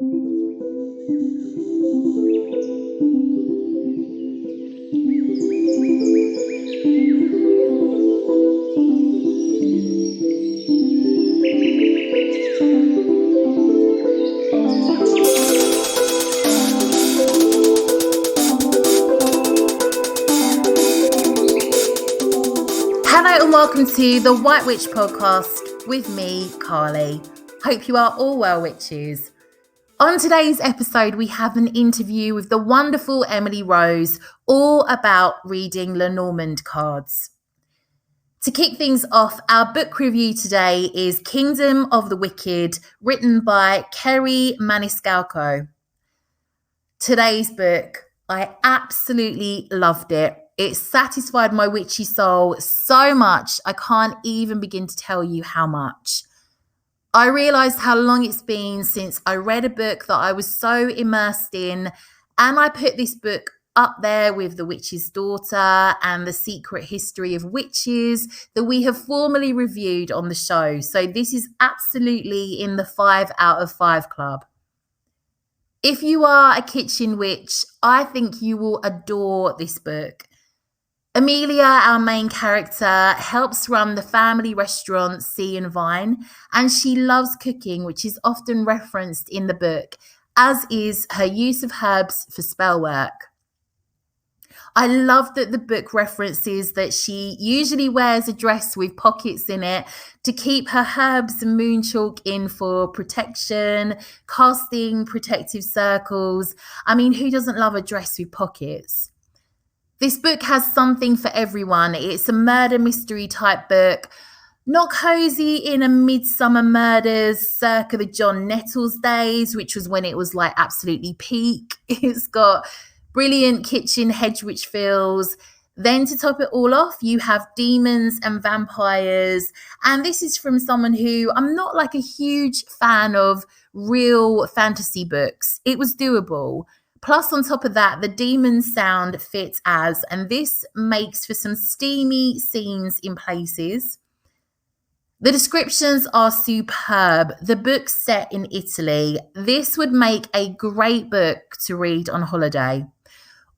Hello and welcome to the White Witch podcast with me, Carly. Hope you are all well, witches. On today's episode, we have an interview with the wonderful Emily Rose, all about reading Lenormand cards. To kick things off, our book review today is Kingdom of the Wicked, written by Kerry Maniscalco. Today's book, I absolutely loved it. It satisfied my witchy soul so much, I can't even begin to tell you how much. I realised how long it's been since I read a book that I was so immersed in, and I put this book up there with The Witch's Daughter and The Secret History of Witches that we have formally reviewed on the show. So this is absolutely in the 5 out of 5 club. If you are a kitchen witch, I think you will adore this book. Amelia, our main character, helps run the family restaurant Sea and Vine, and she loves cooking, which is often referenced in the book, as is her use of herbs for spell work. I love that the book references that she usually wears a dress with pockets in it to keep her herbs and moon chalk in for protection, casting protective circles. I mean, who doesn't love a dress with pockets? This book has something for everyone. It's a murder mystery type book, not cozy in a Midsummer Murders circa the John Nettles days, which was when it was like absolutely peak. It's got brilliant kitchen hedge witch feels. Then to top it all off, you have demons and vampires. And this is from someone who I'm not like a huge fan of real fantasy books. It was doable. Plus, on top of that, the demon sound fits as, and this makes for some steamy scenes in places. The descriptions are superb. The book's set in Italy. This would make a great book to read on holiday.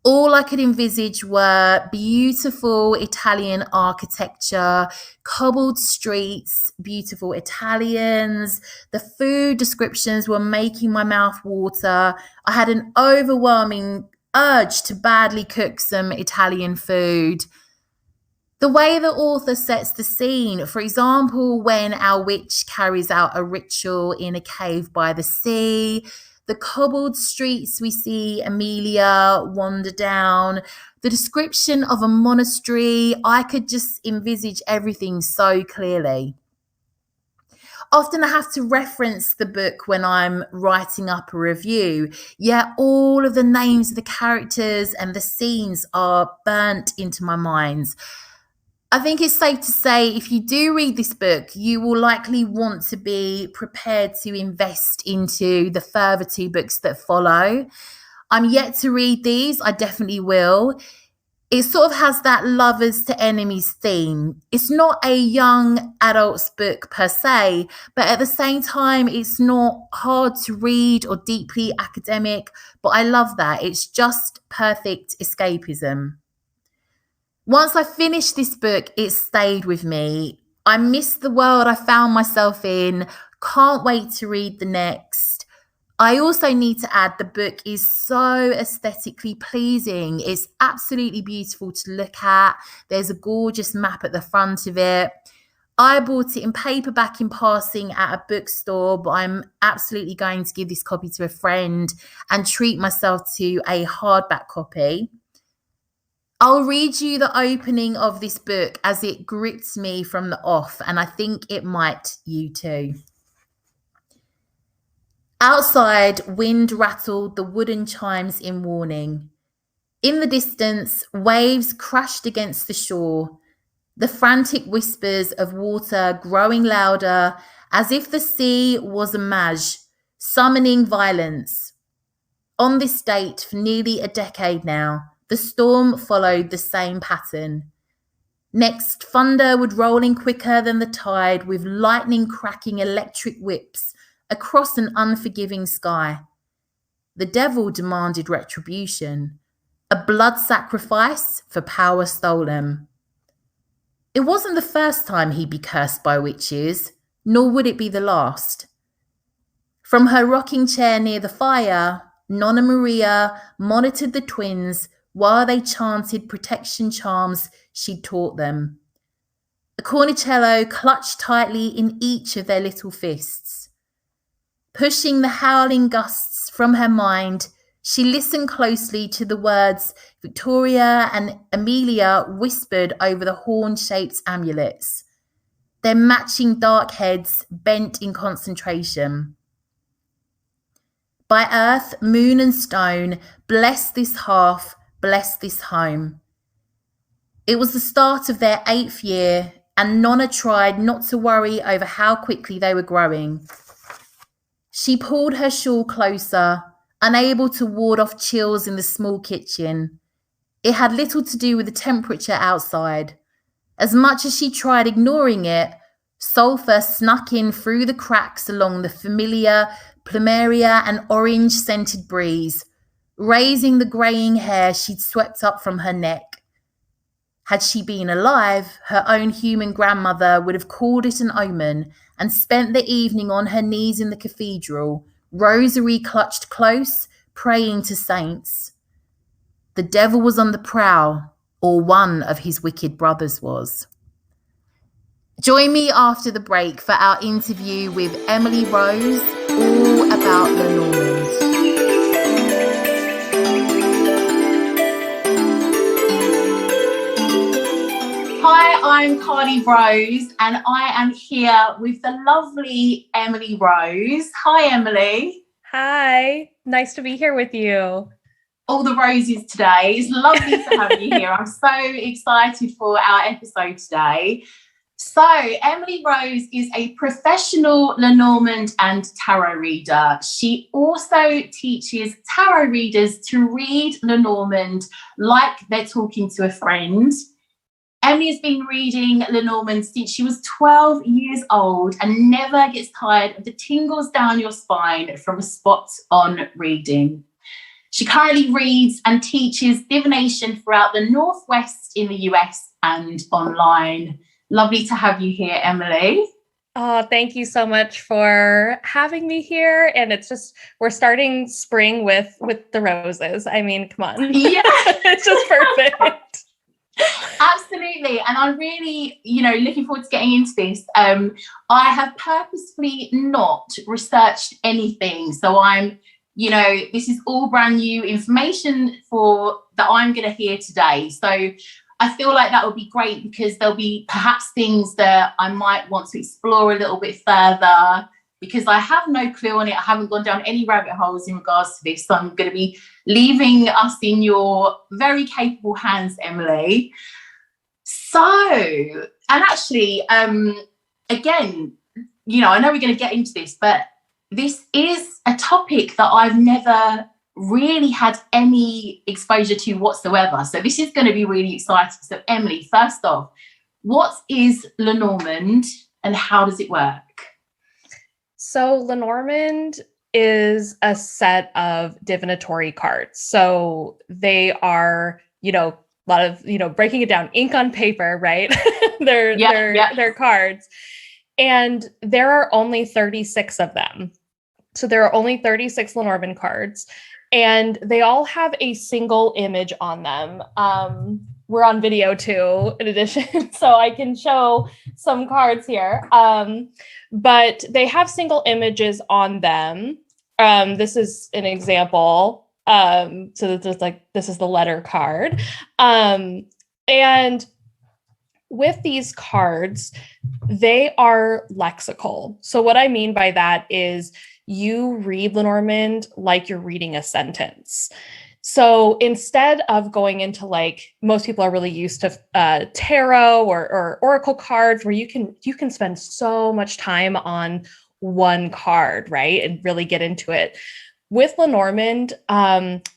All I could envisage were beautiful Italian architecture, cobbled streets, beautiful Italians. The food descriptions were making my mouth water. I had an overwhelming urge to badly cook some Italian food. The way the author sets the scene, for example, when our witch carries out a ritual in a cave by the sea, the cobbled streets we see Amelia wander down, the description of a monastery, I could just envisage everything so clearly. Often I have to reference the book when I'm writing up a review, yet all of the names of the characters and the scenes are burnt into my mind. I think it's safe to say if you do read this book, you will likely want to be prepared to invest into the further 2 books that follow. I'm yet to read these. I definitely will. It sort of has that lovers to enemies theme. It's not a young adult's book per se, but at the same time, it's not hard to read or deeply academic, but I love that. It's just perfect escapism. Once I finished this book, it stayed with me. I missed the world I found myself in. Can't wait to read the next. I also need to add the book is so aesthetically pleasing. It's absolutely beautiful to look at. There's a gorgeous map at the front of it. I bought it in paperback in passing at a bookstore, but I'm absolutely going to give this copy to a friend and treat myself to a hardback copy. I'll read you the opening of this book as it grips me from the off, and I think it might you too. Outside, wind rattled the wooden chimes in warning. In the distance, waves crashed against the shore, the frantic whispers of water growing louder as if the sea was a mage, summoning violence. On this date for nearly a decade now, the storm followed the same pattern. Next, thunder would roll in quicker than the tide, with lightning cracking electric whips across an unforgiving sky. the devil demanded retribution, a blood sacrifice for power stolen. It wasn't the first time he'd be cursed by witches, nor would it be the last. From her rocking chair near the fire, Nonna Maria monitored the twins while they chanted protection charms she'd taught them. The cornicello clutched tightly in each of their little fists. Pushing the howling gusts from her mind, she listened closely to the words Victoria and Amelia whispered over the horn-shaped amulets, their matching dark heads bent in concentration. By earth, moon and stone, bless this hearth, bless this home. It was the start of their 8th year, and Nonna tried not to worry over how quickly they were growing. She pulled her shawl closer, unable to ward off chills in the small kitchen. It had little to do with the temperature outside. As much as she tried ignoring it, sulphur snuck in through the cracks along the familiar plumeria and orange-scented breeze, raising the greying hair she'd swept up from her neck. Had she been alive, her own human grandmother would have called it an omen and spent the evening on her knees in the cathedral, rosary clutched close, praying to saints. The devil was on the prowl, or one of his wicked brothers was. Join me after the break for our interview with Emily Rose, all about Lenormand. Hi, I'm Carly Rose, and I am here with the lovely Emily Rose. Hi, Emily. Hi, nice to be here with you. All the roses today. It's lovely to have you here. I'm so excited for our episode today. So, Emily Rose is a professional Lenormand and Tarot reader. She also teaches tarot readers to read Lenormand like they're talking to a friend. Emily has been reading Lenormand since she was 12 years old and never gets tired of the tingles down your spine from a spot on reading. She currently reads and teaches divination throughout the Northwest in the US and online. Lovely to have you here, Emily. Oh, thank you so much for having me here. And it's just, we're starting spring with the roses. I mean, come on. Yeah. It's just perfect. Absolutely. And I'm really, looking forward to getting into this. I have purposefully not researched anything. So I'm, this is all brand new information that I'm going to hear today. So I feel like that would be great because there'll be perhaps things that I might want to explore a little bit further because I have no clue on it. I haven't gone down any rabbit holes in regards to this. So I'm going to be leaving us in your very capable hands, Emily. So, and actually, again, I know we're going to get into this, but this is a topic that I've never really had any exposure to whatsoever. So this is going to be really exciting. So Emily, first off, what is Lenormand and how does it work? So Lenormand is a set of divinatory cards. So they are, a lot of, breaking it down, ink on paper, right? They're cards. And there are only 36 of them. So there are only 36 Lenormand cards. And they all have a single image on them. We're on video too, in addition, so I can show some cards here. But they have single images on them. This is an example. So this is the letter card. And with these cards, they are lexical. So what I mean by that is you read Lenormand like you're reading a sentence. So instead of going into most people are really used to tarot or oracle cards where you can spend so much time on one card, right? And really get into it. With Lenormand,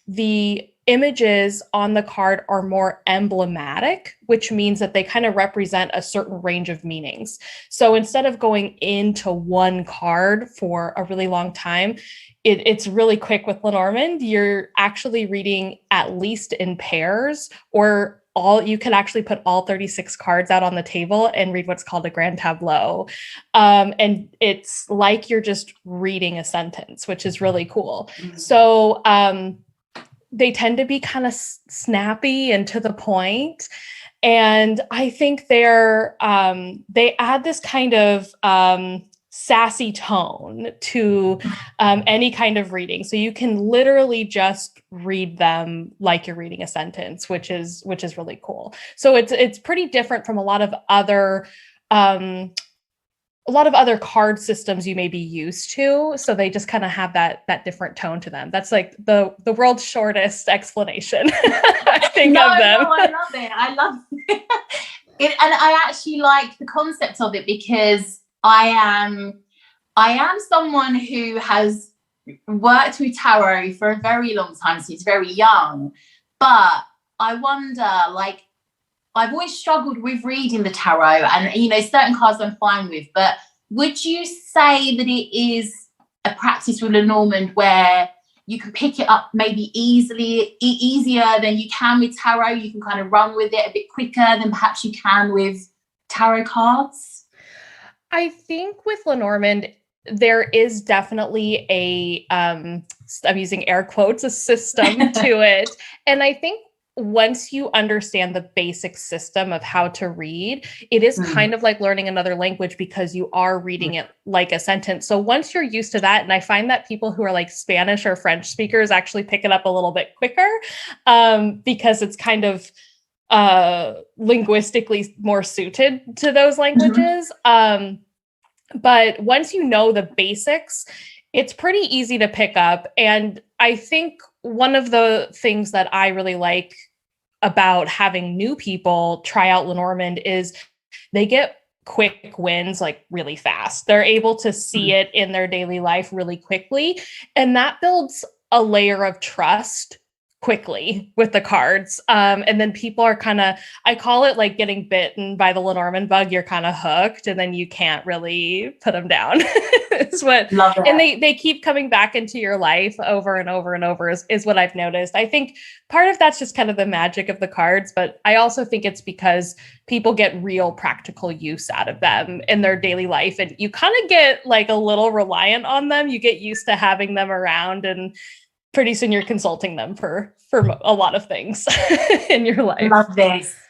the images on the card are more emblematic, which means that they kind of represent a certain range of meanings. So instead of going into one card for a really long time, it's really quick with Lenormand. You're actually reading at least in pairs, or you can actually put all 36 cards out on the table and read what's called a grand tableau. And it's like you're just reading a sentence, which is really cool. So they tend to be kind of snappy and to the point. And I think they add this kind of sassy tone to any kind of reading. So you can literally just read them like you're reading a sentence, which is really cool. So it's pretty different from a lot of other card systems you may be used to. So they just kind of have that different tone to them. That's like the world's shortest explanation, I think, of them. No, I love it. I love it. And I actually like the concept of it, because I am someone who has worked with tarot for a very long time, since very young. But I wonder, like, I've always struggled with reading the tarot, and certain cards I'm fine with. But would you say that it is a practice with Lenormand where you can pick it up maybe easier than you can with tarot? You can kind of run with it a bit quicker than perhaps you can with tarot cards? I think with Lenormand, there is definitely I'm using air quotes, a system to it. And I think once you understand the basic system of how to read, it is kind of like learning another language, because you are reading it like a sentence. So once you're used to that, and I find that people who are like Spanish or French speakers actually pick it up a little bit quicker, because it's kind of linguistically more suited to those languages. But once you know the basics, it's pretty easy to pick up. And I think one of the things that I really like about having new people try out Lenormand is they get quick wins, like really fast. They're able to see it in their daily life really quickly. And that builds a layer of trust quickly with the cards. And then people are kind of, I call it like getting bitten by the Lenormand bug. You're kind of hooked, and then you can't really put them down. Is what, and they keep coming back into your life over and over and over is what I've noticed. I think part of that's just kind of the magic of the cards, but I also think it's because people get real practical use out of them in their daily life. And you kind of get like a little reliant on them. You get used to having them around, and pretty soon you're consulting them for a lot of things in your life.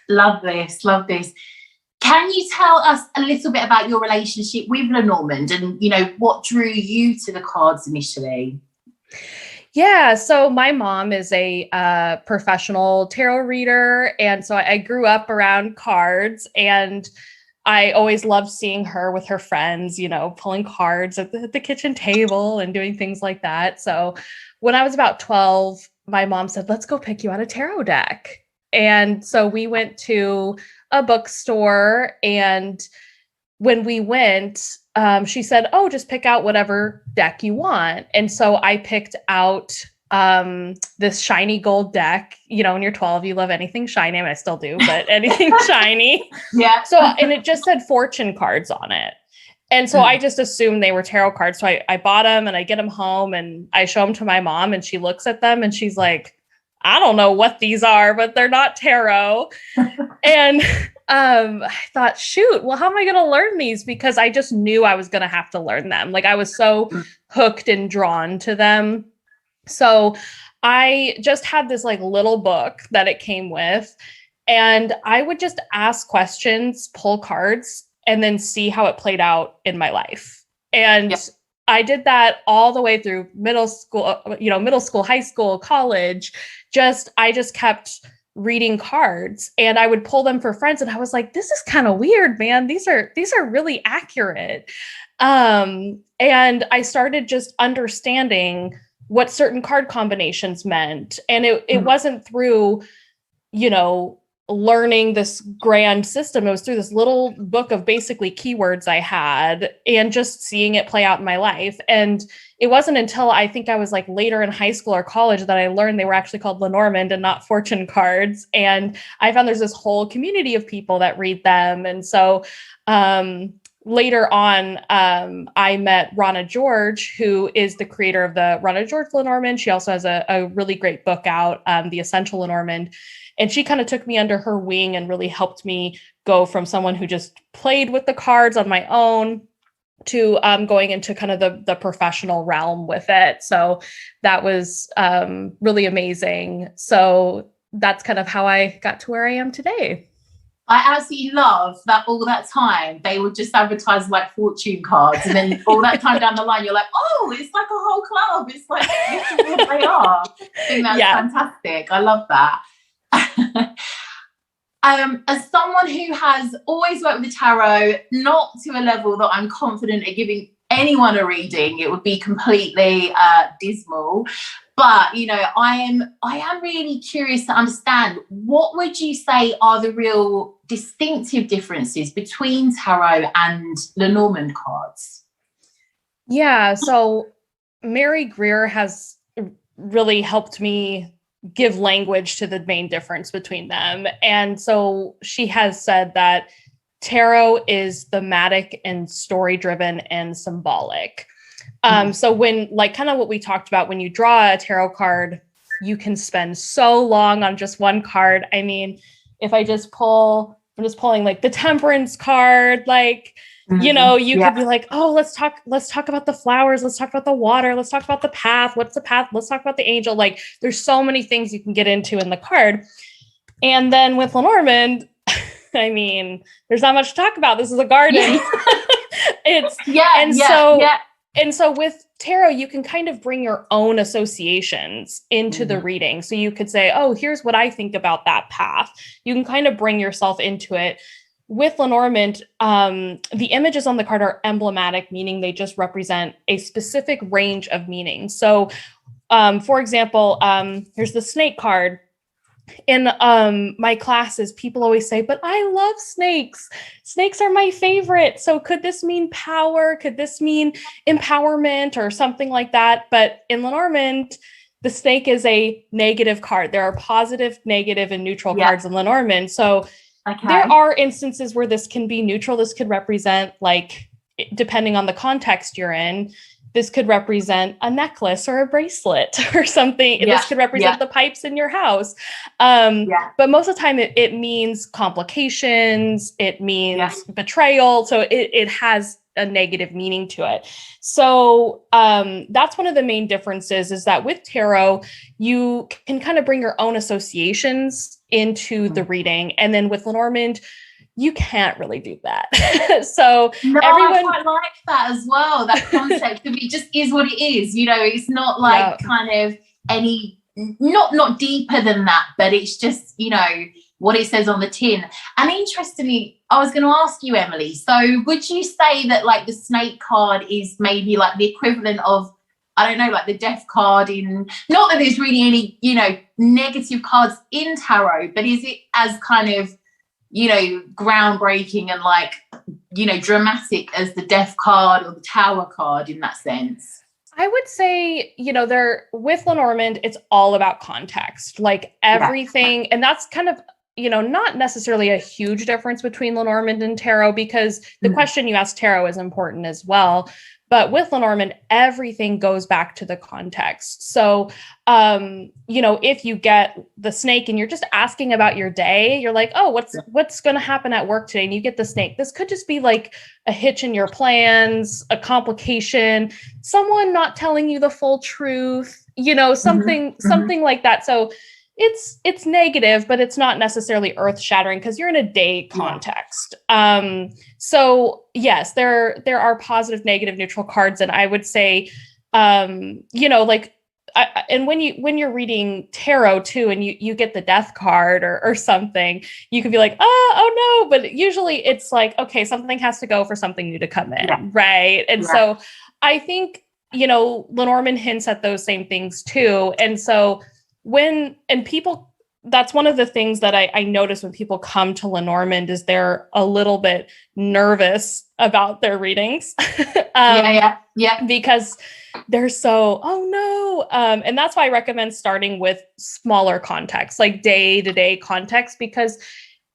Love this. Can you tell us a little bit about your relationship with Lenormand, and what drew you to the cards initially? Yeah, so my mom is a professional tarot reader, and so I grew up around cards, and I always loved seeing her with her friends, pulling cards at the kitchen table and doing things like that. So when I was about 12, my mom said, let's go pick you out a tarot deck. And so we went to a bookstore, and when we went, she said, oh, just pick out whatever deck you want. And so I picked out this shiny gold deck. When you're 12, you love anything shiny. I mean, I still do, but anything shiny. Yeah. So, and it just said fortune cards on it. And so I just assumed they were tarot cards. So I bought them, and I get them home, and I show them to my mom, and she looks at them, and she's like, I don't know what these are, but they're not tarot. And I thought, shoot, well, how am I going to learn these? Because I just knew I was going to have to learn them. Like, I was so hooked and drawn to them. So I just had this like little book that it came with, and I would just ask questions, pull cards, and then see how it played out in my life. And I did that all the way through middle school, high school, college. I just kept reading cards, and I would pull them for friends, and I was like, this is kind of weird, man. These are really accurate. And I started just understanding what certain card combinations meant. And it wasn't through, learning this grand system. It was through this little book of basically keywords I had and just seeing it play out in my life. And it wasn't until I think I was like later in high school or college that I learned they were actually called Lenormand and not fortune cards. And I found there's this whole community of people that read them. And so later on, I met Rana George, who is the creator of the Rana George Lenormand. She also has a really great book out, The Essential Lenormand. And she kind of took me under her wing and really helped me go from someone who just played with the cards on my own to going into kind of the professional realm with it. So that was really amazing. So that's kind of how I got to where I am today. I absolutely love that all that time they would just advertise like fortune cards, and then all that time down the line you're like, oh, it's like a whole club. It's like, this is what they are. I think that's fantastic. I love that. As someone who has always worked with the tarot, not to a level that I'm confident at giving anyone a reading, it would be completely dismal. But, you know, I am really curious to understand, what would you say are the real distinctive differences between tarot and Lenormand cards? Yeah, so Mary Greer has really helped me give language to the main difference between them. And so she has said that tarot is thematic and story-driven and symbolic. So when, like, kind of what we talked about, when you draw a tarot card, you can spend so long on just one card. I mean, if I'm just pulling like the Temperance card, like, you know, you could be like, oh, let's talk about the flowers. Let's talk about the water. Let's talk about the path. What's the path? Let's talk about the angel. Like, there's so many things you can get into in the card. And then with Lenormand, I mean, there's not much to talk about. This is a garden. And so with tarot, you can kind of bring your own associations into the reading. So you could say, oh, here's what I think about that path. You can kind of bring yourself into it. With Lenormand, the images on the card are emblematic, meaning they just represent a specific range of meanings. So, for example, here's the snake card. In my classes, people always say, but I love snakes. Snakes are my favorite. So could this mean power? Could this mean empowerment or something like that? But in Lenormand, the snake is a negative card. There are positive, negative, and neutral cards in Lenormand. So there are instances where this can be neutral. This could represent, like, depending on the context you're in, this could represent a necklace or a bracelet or something. This could represent the pipes in your house. But most of the time it means complications. It means betrayal. So it has a negative meaning to it. So that's one of the main differences, is that with tarot, you can kind of bring your own associations into the reading. And then with Lenormand, you can't really do that. So I quite like that as well. That concept of it just is what it is. You know, it's not like kind of any, not deeper than that, but it's just, you know, what it says on the tin. And interestingly, I was going to ask you, Emily, so would you say that like the snake card is maybe like the equivalent of, I don't know, like the death card in, not that there's really any, you know, negative cards in tarot, but is it as kind of, you know, groundbreaking and like, you know, dramatic as the death card or the tower card in that sense? I would say, you know, with Lenormand, it's all about context, like everything. And that's kind of, you know, not necessarily a huge difference between Lenormand and tarot, because the question you asked tarot is important as well. But with Lenormand, everything goes back to the context. So, you know, if you get the snake and you're just asking about your day, you're like, oh, what's going to happen at work today? And you get the snake. This could just be like a hitch in your plans, a complication, someone not telling you the full truth, you know, something like that. So it's negative, but it's not necessarily earth-shattering because you're in a day context. So yes, there are positive, negative, neutral cards, and I would say, you know, like, and when you're reading tarot too, and you get the death card or something, you could be like, oh no, but usually it's like, okay, something has to go for something new to come in, right? And so I think, you know, Lenormand hints at those same things too, and so. People that's one of the things that I notice when people come to Lenormand is they're a little bit nervous about their readings. Because they're so, oh no. And that's why I recommend starting with smaller context, like day-to-day context, because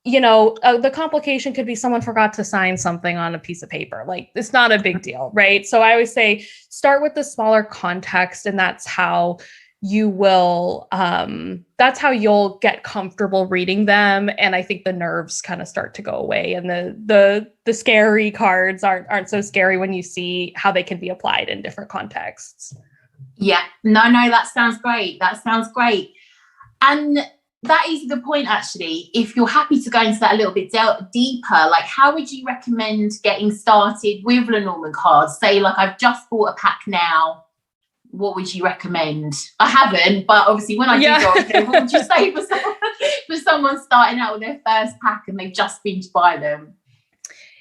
the complication could be someone forgot to sign something on a piece of paper. Like, it's not a big deal, right? So I always say start with the smaller context, and that's how you will that's how you'll get comfortable reading them. And I think the nerves kind of start to go away, and the scary cards aren't so scary when you see how they can be applied in different contexts. Yeah, no, that sounds great. And that is a good point, actually. If you're happy to go into that a little bit deeper, like, how would you recommend getting started with Lenormand cards? Say, like, I've just bought a pack now. What would you recommend? I haven't, but obviously when I do go on there, what would you say for someone starting out with their first pack and they've just been to buy them?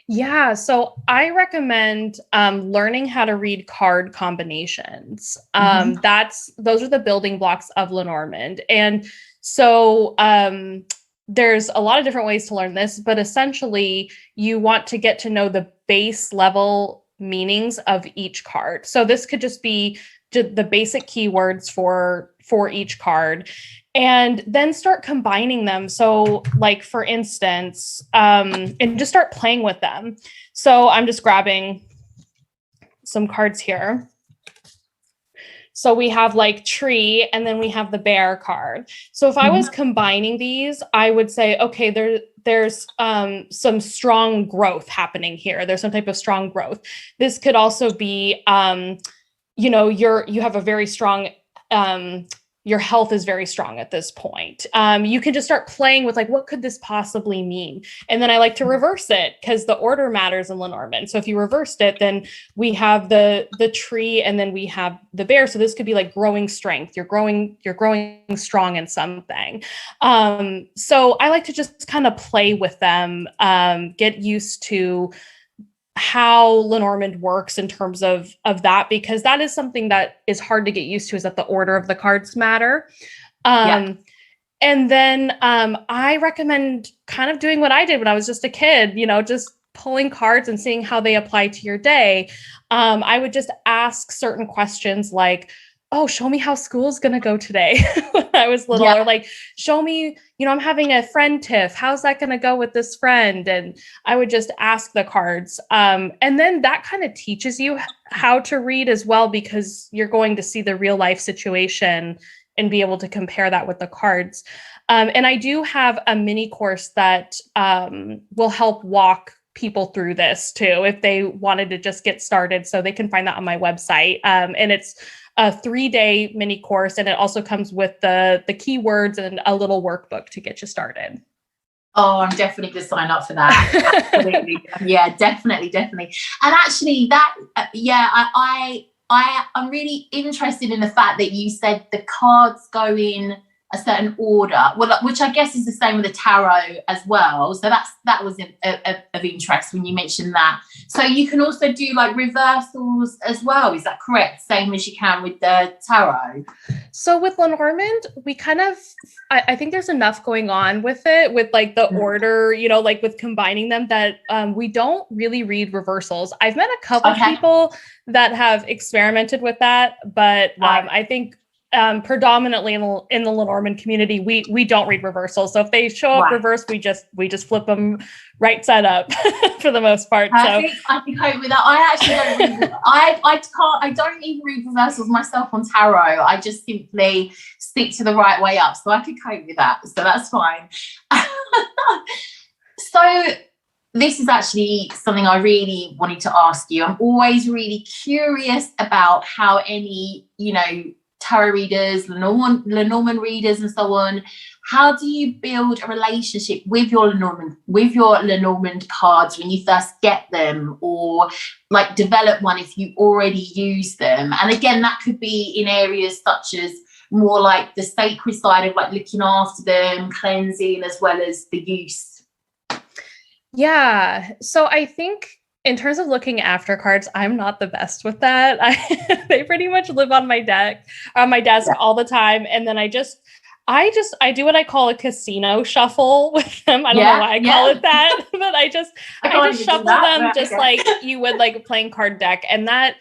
Yeah, so I recommend learning how to read card combinations. Those are the building blocks of Lenormand. And so there's a lot of different ways to learn this, but essentially you want to get to know the base level meanings of each card. So this could just be the basic keywords for each card, and then start combining them. So, like, for instance, and just start playing with them. So I'm just grabbing some cards here. So we have like tree, and then we have the bear card. So if I was combining these, I would say, okay, there's some strong growth happening here. There's some type of strong growth. This could also be, you have a very strong, your health is very strong at this point. You can just start playing with, like, what could this possibly mean? And then I like to reverse it, because the order matters in Lenormand. So if you reversed it, then we have the tree, and then we have the bear. So this could be like growing strength. You're growing strong in something. So I like to just kind of play with them, get used to how Lenormand works in terms of that, because that is something that is hard to get used to, is that the order of the cards matter. And then I recommend kind of doing what I did when I was just a kid, just pulling cards and seeing how they apply to your day. I would just ask certain questions like, oh, show me how school's going to go today when I was little, or like, show me, I'm having a friend tiff. How's that going to go with this friend? And I would just ask the cards. And then that kind of teaches you how to read as well, because you're going to see the real life situation and be able to compare that with the cards. And I do have a mini course that will help walk people through this too, if they wanted to just get started. So they can find that on my website. And it's a 3-day mini course, and it also comes with the keywords and a little workbook to get you started. Oh, I'm definitely going to sign up for that. Absolutely. Yeah, definitely. And actually that, I'm really interested in the fact that you said the cards go in a certain order, which I guess is the same with the tarot as well. So that was of interest when you mentioned that. So you can also do like reversals as well. Is that correct? Same as you can with the tarot. So with Lenormand, we kind of, I think there's enough going on with it, with like the order, like with combining them, that we don't really read reversals. I've met a couple of people that have experimented with that, but I think predominantly in the Lenormand community, we don't read reversals. So if they show up reversed, we just flip them right side up for the most part. I can cope with that. I actually don't read. I don't even read reversals myself on tarot. I just simply stick to the right way up. So I can cope with that. So that's fine. So this is actually something I really wanted to ask you. I'm always really curious about how any, tarot readers, Lenormand readers, and so on. How do you build a relationship with your Lenormand cards when you first get them, or like develop one if you already use them? And again, that could be in areas such as more like the sacred side of like looking after them, cleansing, as well as the use. Yeah. So I think in terms of looking after cards, I'm not the best with that. They pretty much live on my desk all the time. And then I I do what I call a casino shuffle with them. I don't know why I call it that, but I just shuffle them just like you would like a playing card deck. And that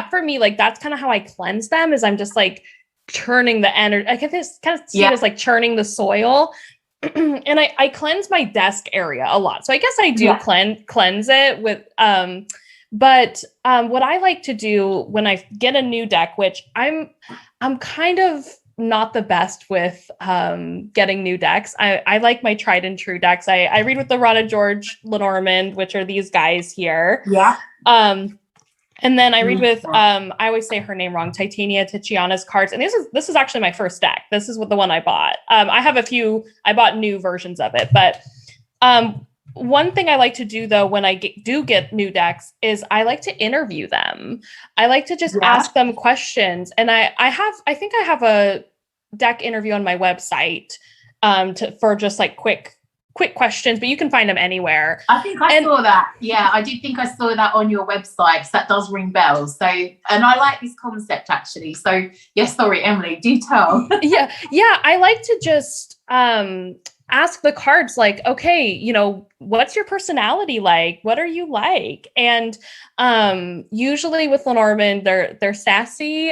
for me, like that's kind of how I cleanse them, is I'm just like churning the energy. I can just kind of see it as like churning the soil. And I cleanse my desk area a lot. So I guess I do cleanse it with but what I like to do when I get a new deck, which I'm kind of not the best with getting new decks. I like my tried and true decks. I read with the Rana George Lenormand, which are these guys here. Yeah. And then I read with I always say her name wrong, Titania Ticiana's cards. And this is actually my first deck. This is what the one I bought. I have a few, I bought new versions of it, but one thing I like to do though, when I do get new decks, is I like to interview them. I like to just ask them questions. And I think I have a deck interview on my website for just like quick questions, but you can find them anywhere. I think I saw that. Yeah, I do think I saw that on your website, because that does ring bells. So, and I like this concept actually. So, yes, sorry, Emily, do tell. Yeah. I like to just ask the cards like, okay, you know, what's your personality like? What are you like? And usually with Lenormand, they're sassy.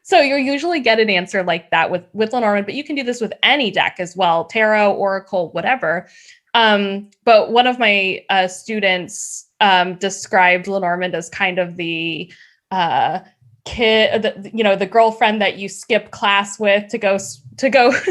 So you'll usually get an answer like that with Lenormand, but you can do this with any deck as well, tarot, oracle, whatever. But one of my students described Lenormand as kind of the the girlfriend that you skip class with to go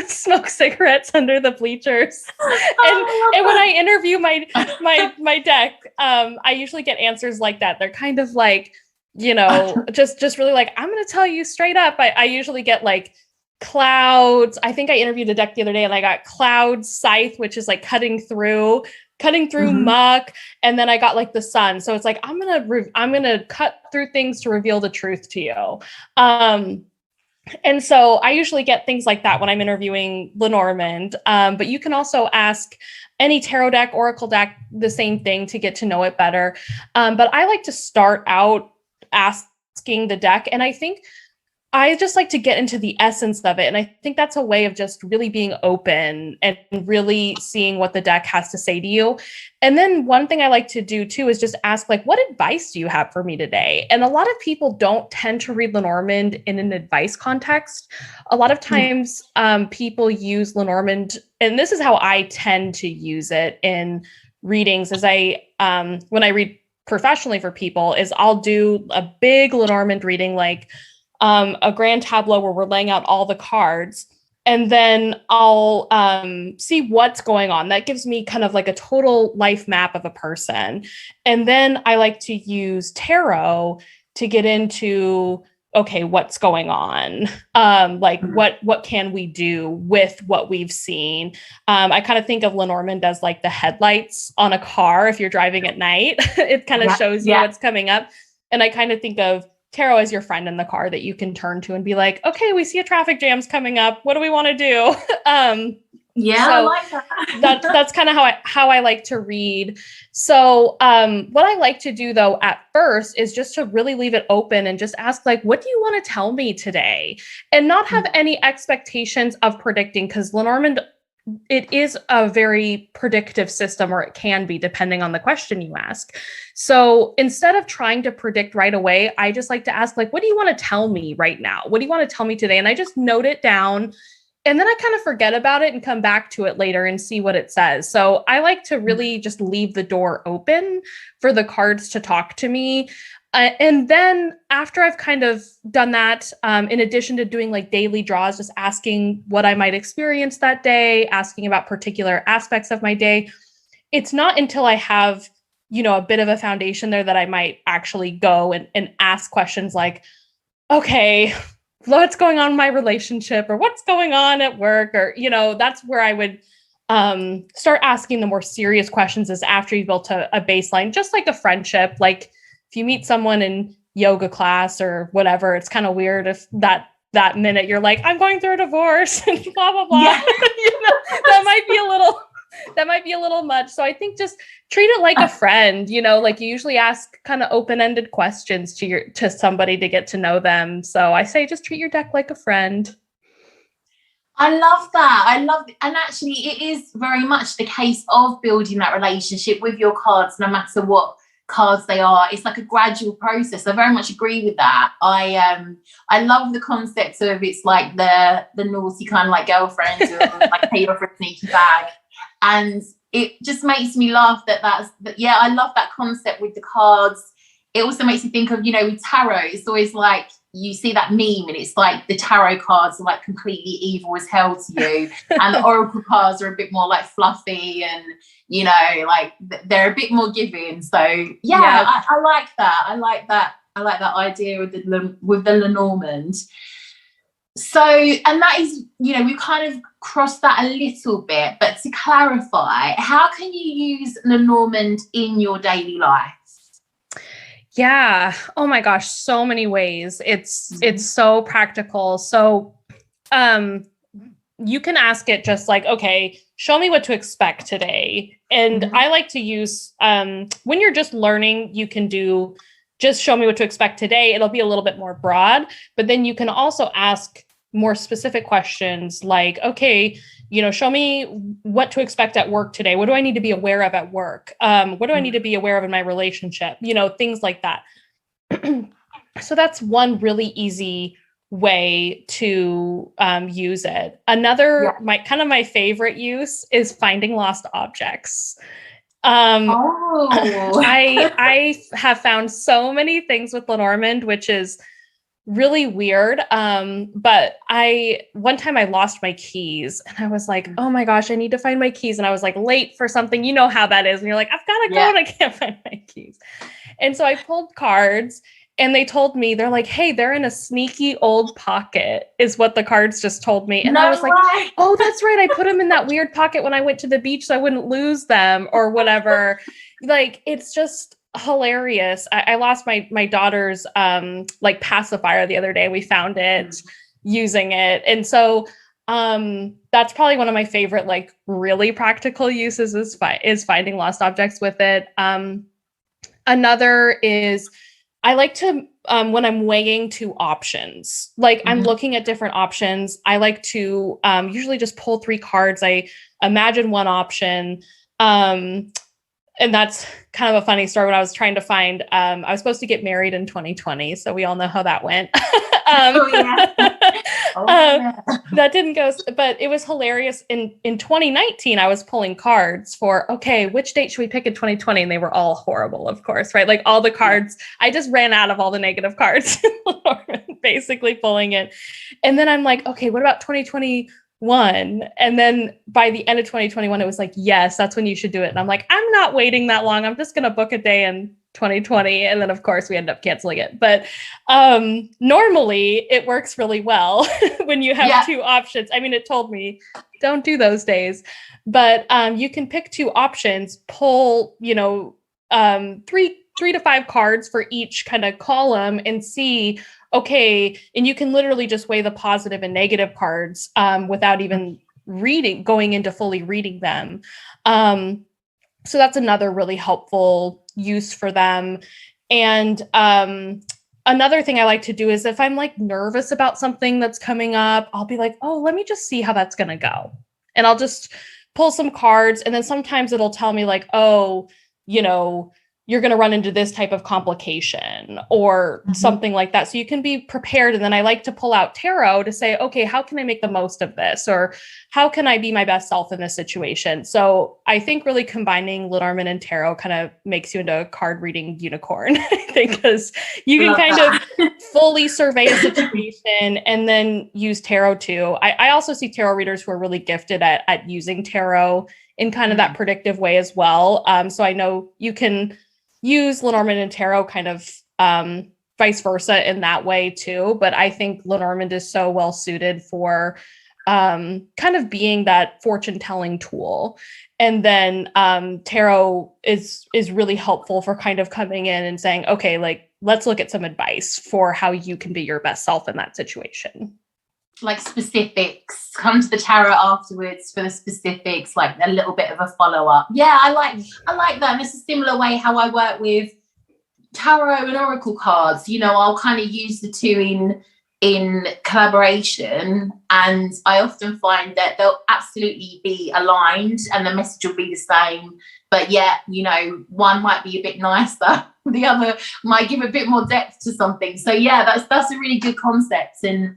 smoke cigarettes under the bleachers. And when I interview my deck, I usually get answers like that. They're kind of like, you know, just really like, I'm going to tell you straight up. I usually get like clouds. I think I interviewed a deck the other day and I got cloud scythe, which is like cutting through muck. And then I got like the sun. So it's like, I'm going to cut through things to reveal the truth to you. And so I usually get things like that when I'm interviewing Lenormand. But you can also ask any tarot deck, oracle deck, the same thing to get to know it better. But I like to start out asking the deck. And I think I just like to get into the essence of it. And I think that's a way of just really being open and really seeing what the deck has to say to you. And then one thing I like to do too is just ask, like, what advice do you have for me today? And a lot of people don't tend to read Lenormand in an advice context. A lot of times people use Lenormand, and this is how I tend to use it in readings, is when I read professionally for people, is I'll do a big Lenormand reading, like a grand tableau where we're laying out all the cards, and then I'll see what's going on. That gives me kind of like a total life map of a person. And then I like to use tarot to get into, okay, what's going on? What can we do with what we've seen? I kind of think of Lenormand as like the headlights on a car. If you're driving at night, it kind of shows you what's coming up. And I kind of think of tarot as your friend in the car that you can turn to and be like, okay, we see a traffic jam's coming up. What do we want to do? I like that. That's kind of how I like to read. So what I like to do though at first is just to really leave it open and just ask, like, what do you want to tell me today? And not have any expectations of predicting, because Lenormand, it is a very predictive system, or it can be depending on the question you ask. So instead of trying to predict right away, I just like to ask, like, what do you want to tell me right now? What do you want to tell me today? And I just note it down, and then I kind of forget about it and come back to it later and see what it says. So I like to really just leave the door open for the cards to talk to me. And then after I've kind of done that, in addition to doing like daily draws, just asking what I might experience that day, asking about particular aspects of my day, it's not until I have, you know, a bit of a foundation there that I might actually go and ask questions like, okay, what's going on in my relationship, or what's going on at work, or, you know, that's where I would start asking the more serious questions, is after you've built a baseline, just like a friendship. Like if you meet someone in yoga class or whatever, it's kind of weird if that minute you're like, I'm going through a divorce and blah, blah, blah. Yeah. You know, that might be a little much. So I think just treat it like a friend, you know, like you usually ask kind of open-ended questions to somebody to get to know them. So I say, just treat your deck like a friend. I love that. I love it. And actually, it is very much the case of building that relationship with your cards, no matter what cards they are. It's like a gradual process. I very much agree with that. I love the concept of it's like the naughty kind of like girlfriend who like pay off for a sneaky bag. And it just makes me laugh yeah, I love that concept with the cards. It also makes me think of, with tarot, it's always like you see that meme and it's like the tarot cards are like completely evil as hell to you and the oracle cards are a bit more like fluffy and like they're a bit more giving. So yeah. I like that. I like that idea with the Lenormand. So, and that is, we've kind of crossed that a little bit, but to clarify, how can you use Lenormand in your daily life? Yeah. Oh my gosh. So many ways. It's so practical. So, you can ask it just like, okay, show me what to expect today. And I like to use, when you're just learning, you can do just show me what to expect today. It'll be a little bit more broad, but then you can also ask more specific questions like, okay, show me what to expect at work today. What do I need to be aware of at work? What do I need to be aware of in my relationship? Things like that. So that's one really easy way to use it. Another, my favorite use is finding lost objects. I have found so many things with Lenormand, which is really weird. But one time I lost my keys and I was like, oh my gosh, I need to find my keys. And I was like late for something. You know how that is. And you're like, I've got to go and I can't find my keys. And so I pulled cards and they told me, they're like, hey, they're in a sneaky old pocket is what the cards just told me. And I was like, oh, that's right. I put them in that weird pocket when I went to the beach so I wouldn't lose them or whatever. Like, it's just hilarious. I lost my daughter's like pacifier the other day. We found it using it. And so that's probably one of my favorite, like really practical uses is finding lost objects with it. Another is I like to, when I'm weighing two options, like I'm looking at different options, I like to usually just pull 3 cards. I imagine one option. And that's kind of a funny story. When I was trying to find, I was supposed to get married in 2020. So we all know how that went. That didn't go, but it was hilarious. In 2019, I was pulling cards for, okay, which date should we pick in 2020? And they were all horrible, of course, right? Like all the cards, I just ran out of all the negative cards, basically pulling it. And then I'm like, okay, what about 2021? And then by the end of 2021, it was like, yes, that's when you should do it. And I'm like, I'm not waiting that long. I'm just going to book a day in 2020. And then of course we end up canceling it. But normally it works really well when you have 2 options. I mean, it told me don't do those days, but you can pick 2 options, pull, 3 to 5 cards for each kind of column and see, okay, and you can literally just weigh the positive and negative cards without even going into fully reading them. So that's another really helpful use for them. And another thing I like to do is if I'm like nervous about something that's coming up, I'll be like, oh, let me just see how that's going to go. And I'll just pull some cards. And then sometimes it'll tell me like, oh, you're going to run into this type of complication or something like that. So you can be prepared. And then I like to pull out tarot to say, okay, how can I make the most of this? Or how can I be my best self in this situation? So I think really combining Lenormand and tarot kind of makes you into a card reading unicorn, I think, because you can kind of fully survey a situation and then use tarot too. I also see tarot readers who are really gifted at using tarot in kind of that predictive way as well. So I know you can use Lenormand and tarot kind of vice versa in that way too. But I think Lenormand is so well suited for kind of being that fortune telling tool. And then tarot is really helpful for kind of coming in and saying, okay, like, let's look at some advice for how you can be your best self in that situation. Like specifics, come to the tarot afterwards for the specifics, like a little bit of a follow-up. Yeah, I like that. And it's a similar way how I work with tarot and oracle cards. I'll kind of use the 2 in collaboration, and I often find that they'll absolutely be aligned and the message will be the same, but yet, you know, one might be a bit nicer, the other might give a bit more depth to something. So yeah, that's a really good concept, and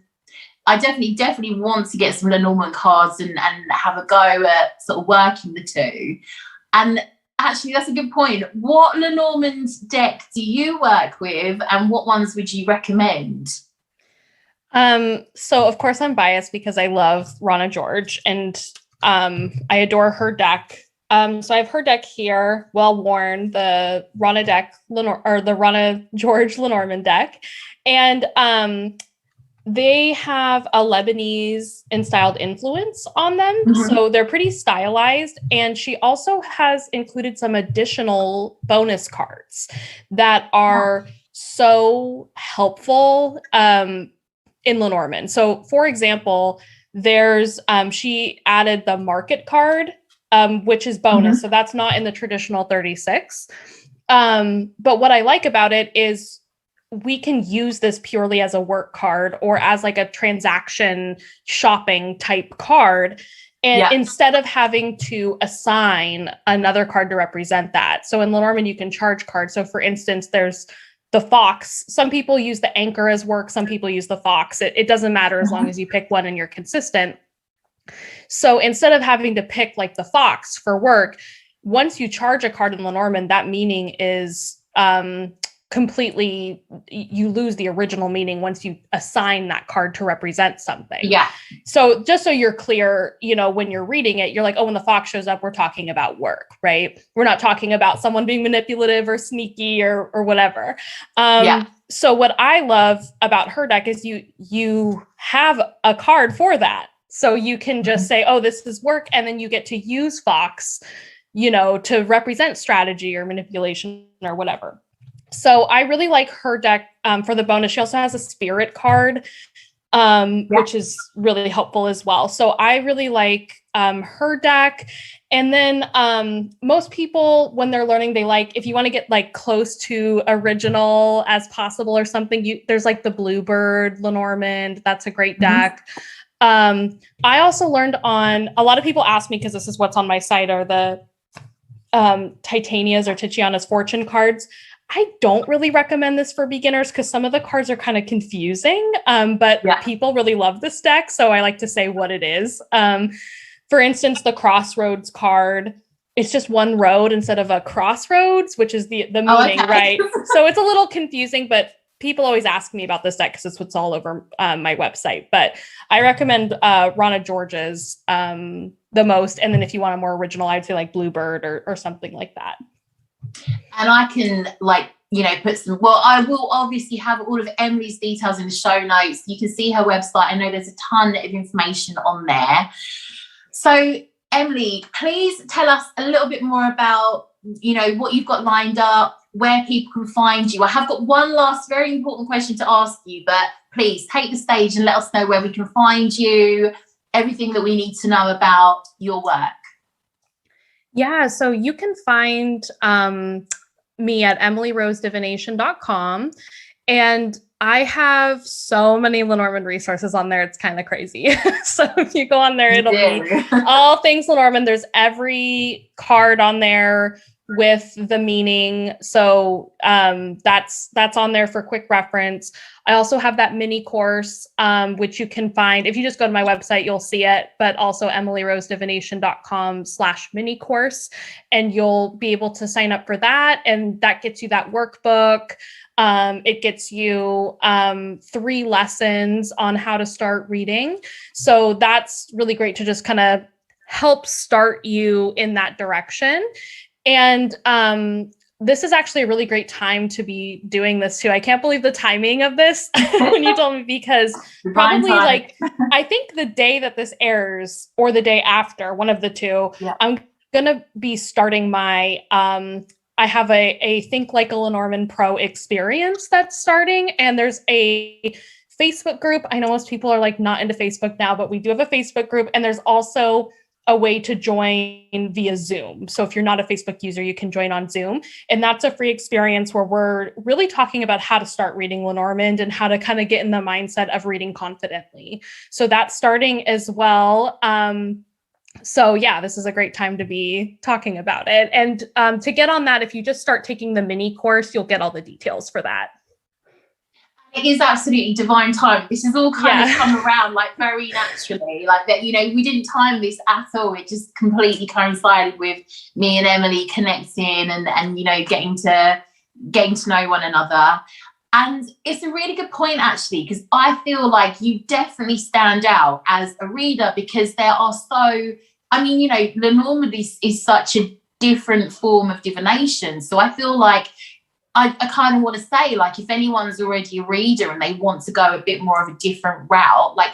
I definitely want to get some Lenormand cards and have a go at sort of working the two. And actually, that's a good point. What Lenormand deck do you work with, and what ones would you recommend? So of course I'm biased because I love Rana George, and I adore her deck. So I have her deck here, well worn, the Rana deck, or the Rana George Lenormand deck, and they have a Lebanese and styled influence on them. Mm-hmm. So they're pretty stylized. And she also has included some additional bonus cards that are so helpful in Lenormand. So for example, there's she added the market card, which is bonus. Mm-hmm. So that's not in the traditional 36. But what I like about it is we can use this purely as a work card or as like a transaction shopping type card. And instead of having to assign another card to represent that. So in Lenormand, you can charge cards. So for instance, there's the fox. Some people use the anchor as work. Some people use the fox. It doesn't matter as long as you pick one and you're consistent. So instead of having to pick like the fox for work, once you charge a card in Lenormand, that meaning is completely, you lose the original meaning once you assign that card to represent something. Yeah. So just so you're clear, you know, when you're reading it, you're like, oh, when the fox shows up, we're talking about work, right? We're not talking about someone being manipulative or sneaky or whatever. So what I love about her deck is you have a card for that. So you can just say, oh, this is work. And then you get to use fox, you know, to represent strategy or manipulation or whatever. So I really like her deck for the bonus. She also has a spirit card, which is really helpful as well. So I really like her deck. And then most people, when they're learning, they like, if you want to get like close to original as possible or something, there's like the Bluebird Lenormand. That's a great deck. I also learned on, a lot of people ask me, because this is what's on my site, are the Titania's or Tiziana's fortune cards. I don't really recommend this for beginners because some of the cards are kind of confusing, but people really love this deck. So I like to say what it is. For instance, the Crossroads card, it's just one road instead of a crossroads, which is the meaning, right? So it's a little confusing, but people always ask me about this deck because it's what's all over my website. But I recommend Rana George's the most. And then if you want a more original, I'd say like Bluebird or something like that. And I can, like, you know, put some, well, I will obviously have all of Emily's details in the show notes. You can see her website. I know there's a ton of information on there. So, Emily, please tell us a little bit more about, you know, what you've got lined up, where people can find you. I have got one last very important question to ask you, but please take the stage and let us know where we can find you, everything that we need to know about your work. Yeah, so you can find me at emilyrosedivination.com. And I have so many Lenormand resources on there. It's kind of crazy. So if you go on there, it'll be all things Lenormand. There's every card on there with the meaning. So that's on there for quick reference. I also have that mini course, which you can find. If you just go to my website, you'll see it, but also emilyrosedivination.com/mini course. And you'll be able to sign up for that. And that gets you that workbook. It gets you 3 lessons on how to start reading. So that's really great to just kind of help start you in that direction. And this is actually a really great time to be doing this too. I can't believe the timing of this when you told me, because probably like, I think the day that this airs or the day after, one of the two, I'm going to be starting my, I have a Think Like a Lenormand Pro experience that's starting, and there's a Facebook group. I know most people are like not into Facebook now, but we do have a Facebook group, and there's also a way to join via Zoom. So if you're not a Facebook user, you can join on Zoom. And that's a free experience where we're really talking about how to start reading Lenormand and how to kind of get in the mindset of reading confidently. So that's starting as well. So yeah, this is a great time to be talking about it. And to get on that, if you just start taking the mini course, you'll get all the details for that. It is absolutely divine time. This has all kind of come around like very naturally, like that, you know, we didn't time this at all. It just completely coincided with me and Emily connecting and you know, getting to know one another. And it's a really good point, actually, because I feel like you definitely stand out as a reader because there are so, I mean, you know, Lenormand is such a different form of divination. So I feel like I kind of want to say, like, if anyone's already a reader and they want to go a bit more of a different route, like,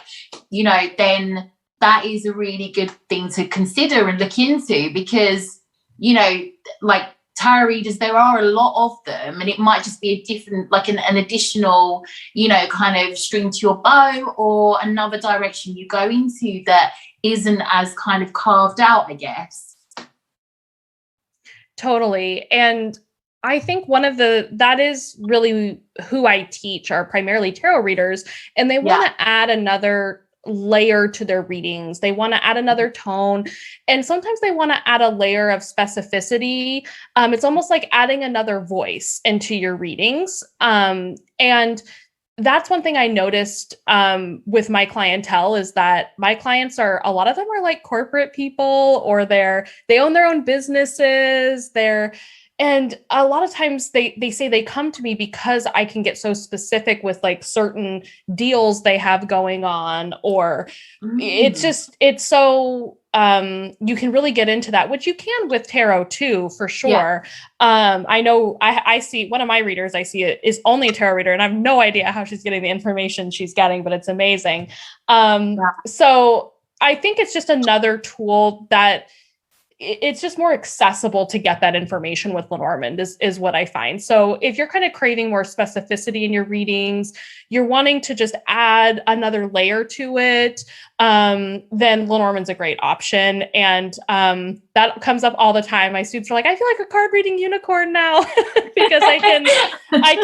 you know, then that is a really good thing to consider and look into because, you know, like tarot readers, there are a lot of them and it might just be a different, like an additional, you know, kind of string to your bow or another direction you go into that isn't as kind of carved out, I guess. Totally. And I think that is really who I teach are primarily tarot readers, and they want to add another layer to their readings. They want to add another tone, and sometimes they want to add a layer of specificity. It's almost like adding another voice into your readings. And that's one thing I noticed with my clientele is that my clients a lot of them are like corporate people, or they own their own businesses. And a lot of times they say they come to me because I can get so specific with like certain deals they have going on, or it's so, you can really get into that, which you can with tarot too, for sure. Yeah. I know I see one of my readers, I see it is only a tarot reader and I have no idea how she's getting the information she's getting, but it's amazing. So I think it's just another tool that it's just more accessible to get that information with Lenormand is what I find. So if you're kind of craving more specificity in your readings, you're wanting to just add another layer to it, then Lenormand's a great option. And that comes up all the time. My students are like, I feel like a card reading unicorn now because I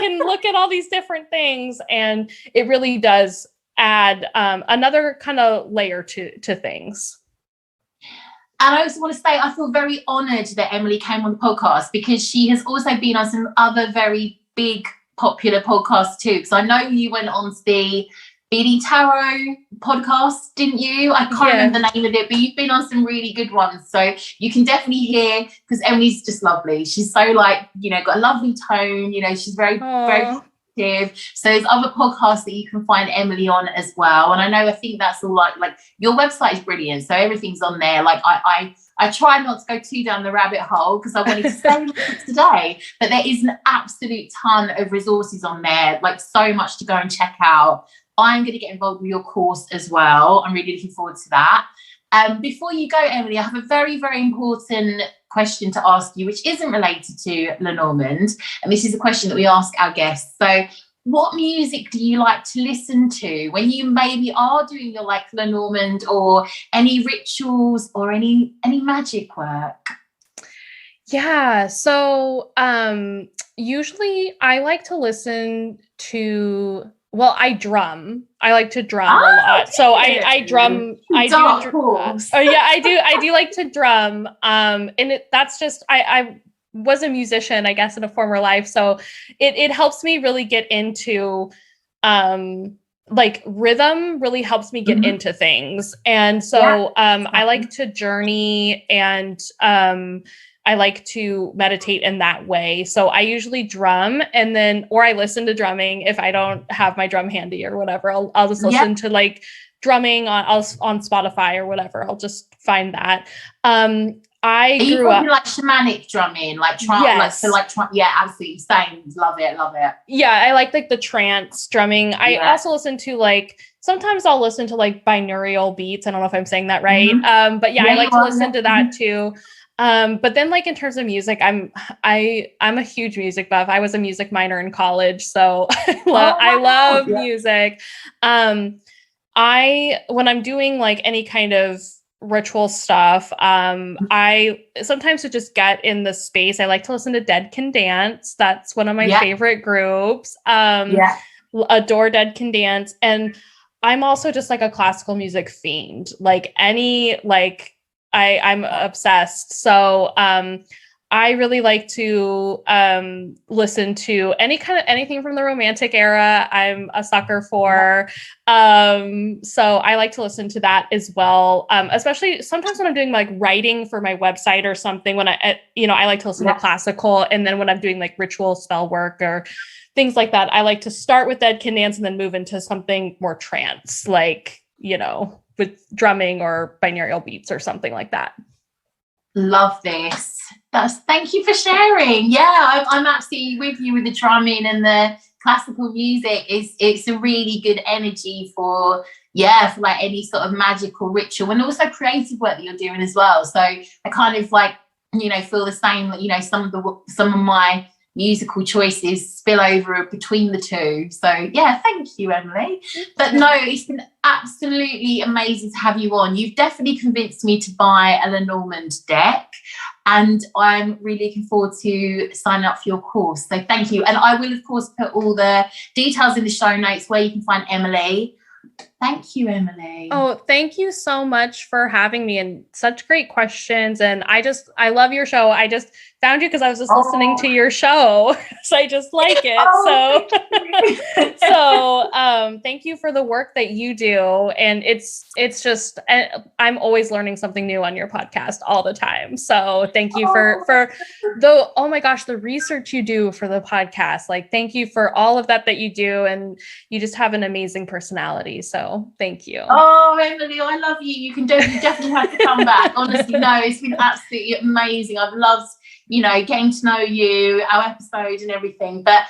can look at all these different things, and it really does add another kind of layer to things. And I also want to say I feel very honoured that Emily came on the podcast because she has also been on some other very big popular podcasts too. Because I know you went on to the BD Tarot podcast, didn't you? I can't remember the name of it, but you've been on some really good ones. So you can definitely hear, because Emily's just lovely. She's so like, you know, got a lovely tone. You know, she's very positive. So there's other podcasts that you can find Emily on as well. And I think that's all like your website is brilliant. So everything's on there. Like I try not to go too down the rabbit hole because I wanted to stay today, but there is an absolute ton of resources on there, like so much to go and check out. I'm going to get involved with your course as well. I'm really looking forward to that. Before you go, Emily, I have a very, very important question to ask you, which isn't related to Lenormand. And this is a question that we ask our guests. So what music do you like to listen to when you maybe are doing your like Lenormand, or any rituals or any magic work? Yeah. So usually I like to listen to, well, I drum. I like to drum a lot. So I drum. I do like to drum. And that's just, I was a musician, I guess, in a former life. So it helps me really get into, like rhythm really helps me get into things. And so I like to journey, and I like to meditate in that way. So I usually drum, and then, or I listen to drumming if I don't have my drum handy or whatever. I'll just listen to like drumming on Spotify or whatever. I'll just find that. I grew up like shamanic drumming, like absolutely same. Love it. Yeah, I like the trance drumming. I also listen to like, sometimes I'll listen to like binaural beats. I don't know if I'm saying that right. But I like to listen to that too. But then like in terms of music, I'm a huge music buff. I was a music minor in college, so I love music. When I'm doing like any kind of ritual stuff. I sometimes to just get in the space. I like to listen to Dead Can Dance. That's one of my favorite groups. Adore Dead Can Dance. And I'm also just like a classical music fiend. Like I'm obsessed. So I really like to listen to anything from the Romantic era. I'm a sucker for. So I like to listen to that as well. Especially sometimes when I'm doing like writing for my website or something, when I like to listen to classical. And then when I'm doing like ritual spell work or things like that, I like to start with Dead Can Dance and then move into something more trance, like, with drumming or binaural beats or something like that. Love this. Thank you for sharing. Yeah, I'm absolutely with you with the drumming and the classical music. It's a really good energy for like any sort of magical ritual and also creative work that you're doing as well. So I kind of like, feel the same, some of my musical choices spill over between the two. So thank you, Emily. But no, it's been absolutely amazing to have you on. You've definitely convinced me to buy a Lenormand deck, and I'm really looking forward to signing up for your course. So thank you. And I will of course put all the details in the show notes where you can find Emily. Thank you, Emily. Oh, thank you so much for having me, and such great questions. And I love your show. I just found you because I was just listening to your show. So I just like it. So thank you for the work that you do. And it's just, I'm always learning something new on your podcast all the time. So thank you for oh my gosh, the research you do for the podcast. Like, thank you for all of that you do. And you just have an amazing personality. So thank you. Oh, Emily, I love you. You definitely have to come back. Honestly, no, it's been absolutely amazing. I've loved, getting to know you, our episode and everything. But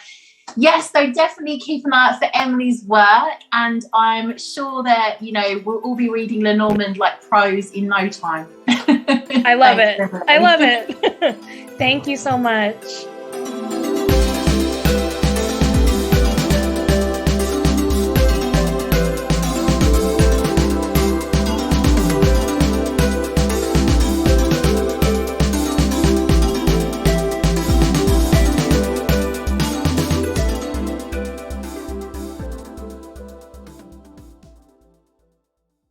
yes, so definitely keep an eye out for Emily's work. And I'm sure that, we'll all be reading Lenormand like pros in no time. I love it. I love it. Thank you so much.